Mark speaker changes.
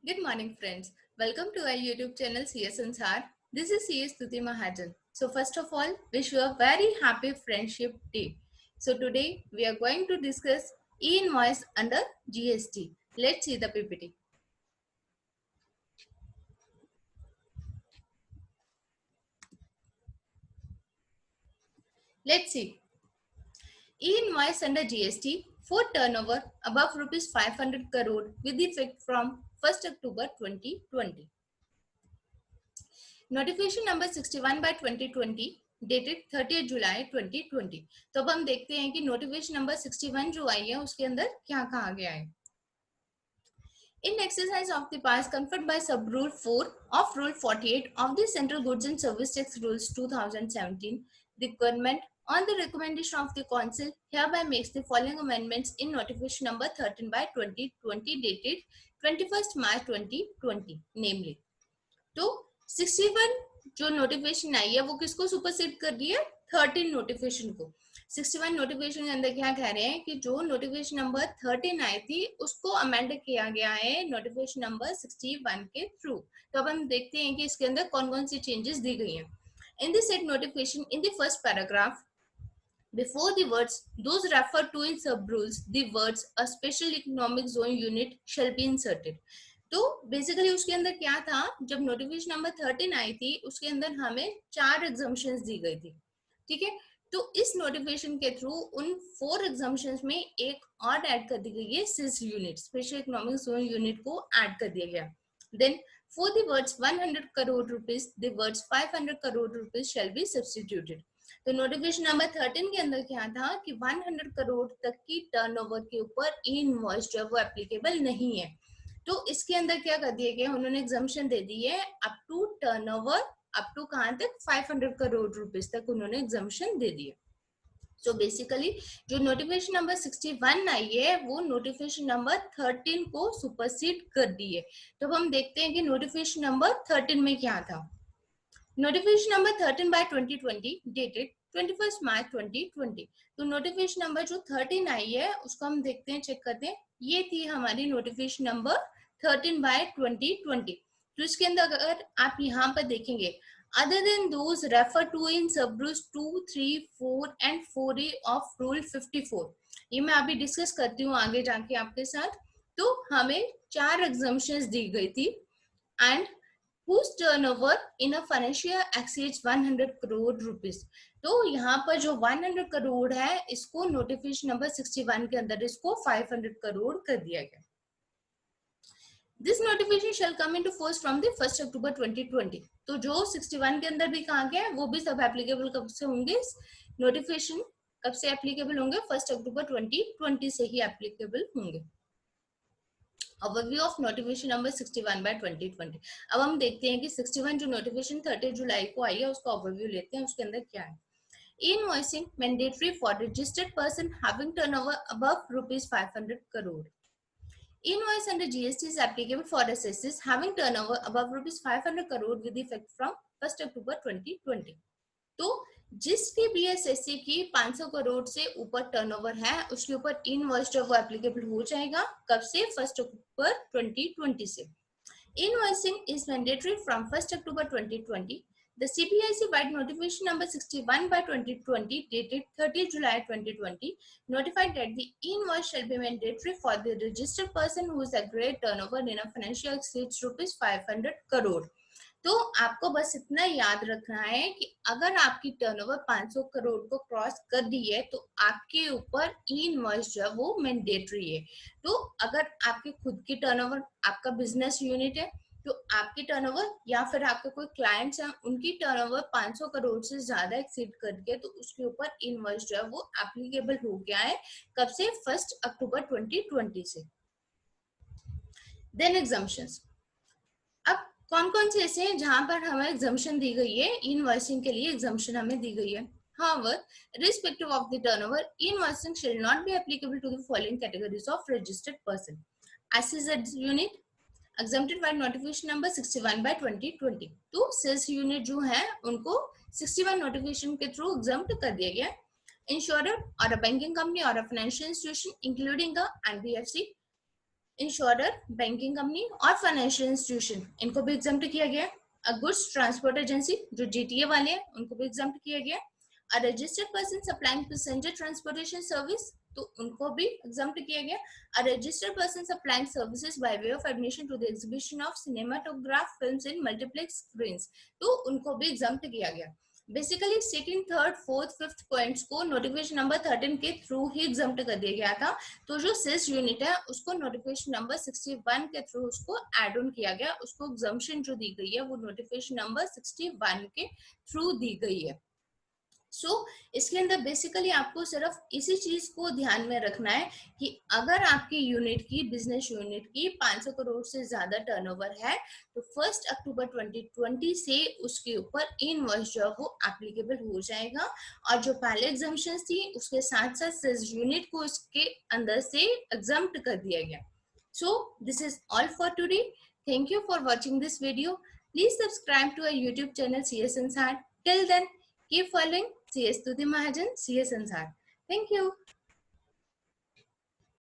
Speaker 1: Good morning, friends. Welcome to our YouTube channel CS Ansar. This is CS Tuti Mahajan. So, first of all, wish you a very happy Friendship Day. So, today we are going to discuss e-invoice under GST. Let's see the PPT. Let's see. E-invoice under GST for turnover above rupees 500 crore with effect from 1st October 2020. Notification number 61 by 2020 dated 30 July 2020। तो अब हम देखते हैं कि notification number 61 जो आई है उसके अंदर क्या कहा गया है। In exercise of the powers conferred by sub rule 4 of rule 48 of the Central Goods and Service Tax Rules 2017, the government on the recommendation of the council hereby makes the following amendments in notification number 13 by 2020 dated 21st March 2020, namely तो 61 जो notification आई है वो किसको supersede कर रही है? 13 notification को। 61 notification के अंदर क्या कह रहे हैं कि जो नोटिफिकेशन नंबर 13 आई थी उसको अमेंड किया गया है नोटिफिकेशन नंबर 61 के थ्रू। तो अब हम देखते हैं कि इसके अंदर कौन कौन सी चेंजेस दी गई हैं। In this set notification in the first paragraph before the words those referred to in sub rules the words a special economic zone unit shall be inserted। तो बेसिकली उसके अंदर क्या था, जब नोटिफिकेशन नंबर 13 आई थी उसके अंदर हमें 4 एग्जम्पशंस दी गई थी, ठीक है। तो इस नोटिफिकेशन के थ्रू उन 4 एग्जम्पशंस में एक और ऐड कर दी गई है SEZ unit, special economic zone unit को ऐड कर दिया गया। Then for the words 100 crore rupees the words 500 crore rupees shall be substituted. तो नोटिफिकेशन नंबर 13 के अंदर क्या था कि 100 करोड़ तक की टर्नओवर के ऊपर ई इनवॉइस जो है वो एप्लीकेबल नहीं है। तो इसके अंदर क्या कर दिया गया, उन्होंने एग्जाम्पशन दे दी है up to turnover up to कहां तक 500 करोड़ रुपीस तक उन्होंने एग्जाम्पशन दे दिए। सो बेसिकली जो नोटिफिकेशन नंबर 61 आई है वो नोटिफिकेशन नंबर 13 को सुपरसीड कर दी है। तो अब हम देखते हैं कि नोटिफिकेशन नंबर 13 में क्या था। नोटिफिकेशन नंबर 13 बाय 2020 डेटेड 21 मार्च 2020। तो नोटिफिकेशन नंबर जो 13 आई है उसको हम देखते हैं, चेक करते हैं। ये थी हमारी नोटिफिकेशन नंबर 13 बाय 2020। तो इसके अंदर अगर आप यहाँ पर देखेंगे other than those referred to in sub rules 2, 3, 4 and 4A of rule 54, ये मैं अभी डिस्कस करती हूँ आगे जाके आपके साथ। तो हमें 4 एग्जम्पशंस दी गई थी and whose turnover in a financial year exceeds 100 crore rupees. तो यहाँ पर जो 100 करोड़ है इसको नोटिफिकेशन नंबर 61 के अंदर इसको 500 करोड़ कर दिया गया। This notification shell come into force from the 1 अक्टूबर 2020। तो जो 61 के अंदर भी कहा गया है वो भी सब एप्लीकेबल कब से होंगे, नोटिफिकेशन कब से एप्लीकेबल होंगे, 1 अक्टूबर 2020 से ही एप्लीकेबल होंगे। Overview of notification number 61 by 2020। अब हम देखते हैं कि 61 जो नोटिफिकेशन 30 जुलाई को आई है उसका ओवरव्यू लेते हैं, उसके अंदर क्या है। Invoicing mandatory for registered person having turnover above rupees 500 crore. Invoice under GST is applicable for assesses having turnover above rupees 500 crore with effect from 1st October 2020। तो जिसके भी एसएससी की 500 करोड़ से ऊपर टर्नओवर है उसके ऊपर इनवॉइस जो वो एप्लीकेबल हो जाएगा, कब से, 1 अक्टूबर 2020 से। इनवॉइसिंग इज मैंडेटरी फ्रॉम 1 अक्टूबर 2020। The CBIC wide notification number 61 by 2020 dated 30 July 2020 notified that the invoice shall be mandatory for the registered person whose aggregate turnover in a financial exceeds rupees 500 crore। तो आपको बस इतना याद रखना है कि अगर आपकी टर्नओवर 500 करोड़ को क्रॉस कर दी है तो आपके ऊपर ई इनवॉइस जो है वो मैंडेटरी है। तो अगर आपके खुद की टर्नओवर, आपका बिजनेस यूनिट है तो आपकी टर्नओवर या फिर आपके कोई क्लाइंट्स हैं उनकी टर्नओवर 500 करोड़ से ज्यादा एक्सीड कर गया तो उसके ऊपर इनवॉइस जो है वो एप्लीकेबल हो गया है, कब से, 1 अक्टूबर 2020 से। Then exemptions. अब कौन कौन से ऐसे हैं जहां पर हमें एग्जम्पशन दी गई है, इनवॉइसिंग के लिए एग्जम्पशन हमें दी गई है। However, irrespective of the turnover, invoicing shall not be applicable to the following categories of registered person: SEZ unit exempted by notification number 61 by 2020। तो सेल्स यूनिट जो है उनको 61 नोटिफिकेशन के थ्रू एग्जम्प्ट कर दिया गया। इंश्योरर और अ बैंकिंग कंपनी और a financial institution including a NBFC insurer, banking company और फाइनेंशियल इंस्टीट्यूशन, इनको भी एग्जाम्प्ट किया गया है। गुड्स ट्रांसपोर्ट एजेंसी जो जीटीए वाले हैं उनको भी एग्जाम्प्ट किया गया है। A registered person supplying passenger transportation service, तो उनको भी एग्जाम्प्ट किया गया। A registered person supplying services by way of admission to the exhibition of cinematograph films in multiplex screens, तो उनको भी एग्जाम्प्ट किया गया। Basically second, third, fourth, fifth points को नोटिफिकेशन नंबर 13 के थ्रू ही एग्जाम्प्ट कर दिया गया था। तो जो सिस यूनिट है उसको नोटिफिकेशन नंबर 61 के थ्रू उसको एड ऑन किया गया, उसको एग्जाम्पशन जो दी गई है वो नोटिफिकेशन नंबर 61 के थ्रू दी गई है। इसके अंदर बेसिकली आपको सिर्फ इसी चीज को ध्यान में रखना है कि अगर आपकी यूनिट की, बिजनेस यूनिट की 500 करोड़ से ज्यादा टर्नओवर है तो 1 अक्टूबर 2020 से उसके ऊपर इनवॉइस जो है वो एप्लीकेबल हो जाएगा। और जो पहले एग्जाम्पशन थी उसके साथ साथ सिस यूनिट को उसके अंदर से एग्जाम्प्ट कर दिया गया। So this is all for today. Thank you for watching this video. Please subscribe to our YouTube channel CS Ansar. Till then, keep following CS Tuti Mahajan, CS Ansar. Thank you.